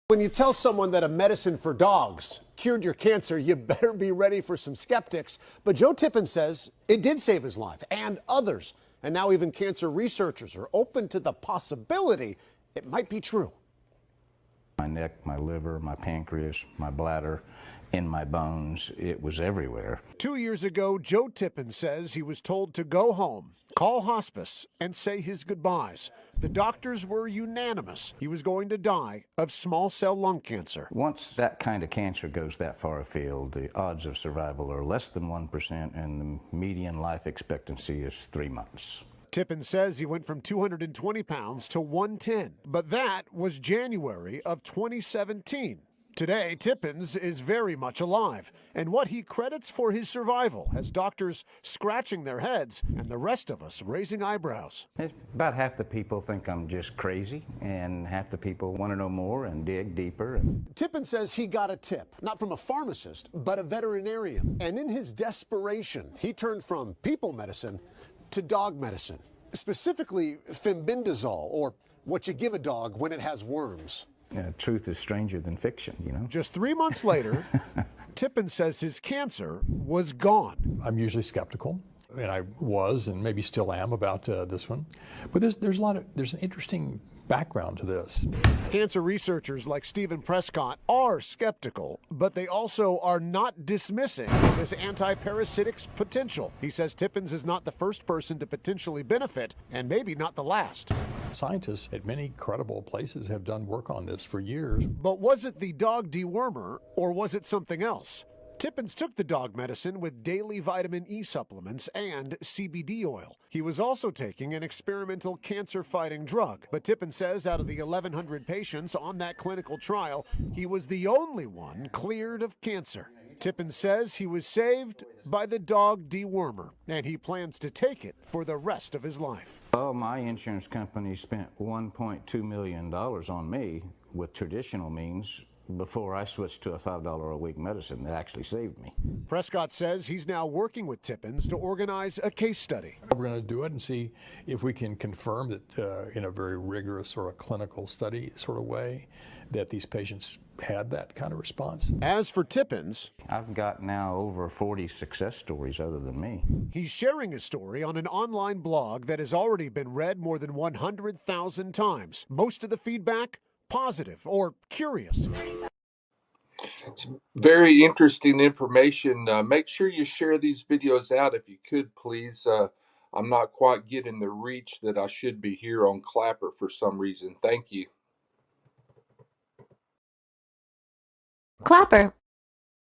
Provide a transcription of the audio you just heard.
When you tell someone that a medicine for dogs cured your cancer, you better be ready for some skeptics. But Joe Tippin says it did save his life and others. And now even cancer researchers are open to the possibility it might be true. My neck, my liver, my pancreas, my bladder, in my bones, it was everywhere. 2 years ago, Joe Tippin says he was told to go home, call hospice, and say his goodbyes. The doctors were unanimous. He was going to die of small cell lung cancer. Once that kind of cancer goes that far afield, the odds of survival are less than 1%, and the median life expectancy is 3 months. Tippin says he went from 220 pounds to 110, but that was January of 2017. Today, Tippins is very much alive, and what he credits for his survival has doctors scratching their heads and the rest of us raising eyebrows. About half the people think I'm just crazy, and half the people want to know more and dig deeper. Tippin says he got a tip, not from a pharmacist, but a veterinarian. And in his desperation, he turned from people medicine to dog medicine, specifically fembendazole, or what you give a dog when it has worms. Truth is stranger than fiction, you know. Just 3 months later, Tippin says his cancer was gone. I'm usually skeptical, and I was, and maybe still am, about this one. But there's an interesting background to this. Cancer researchers like Stephen Prescott are skeptical, but they also are not dismissing this anti-parasitic's potential. He says Tippins is not the first person to potentially benefit, and maybe not the last. Scientists at many credible places have done work on this for years. But was it the dog dewormer, or was it something else? Tippins took the dog medicine with daily vitamin E supplements and CBD oil. He was also taking an experimental cancer-fighting drug. But Tippin says out of the 1,100 patients on that clinical trial, he was the only one cleared of cancer. Tippin says he was saved by the dog dewormer, and he plans to take it for the rest of his life. Well, my insurance company spent $1.2 million on me with traditional means before I switched to a $5 a week medicine that actually saved me. Prescott says he's now working with Tippins to organize a case study. We're going to do it and see if we can confirm that in a very rigorous or a clinical study sort of way that these patients had that kind of response. As for Tippins, I've got now over 40 success stories other than me. He's sharing his story on an online blog that has already been read more than 100,000 times. Most of the feedback, positive or curious. It's very interesting information. Make sure you share these videos out if you could, please. I'm not quite getting the reach that I should be here on Clapper for some reason. Thank you. Clapper,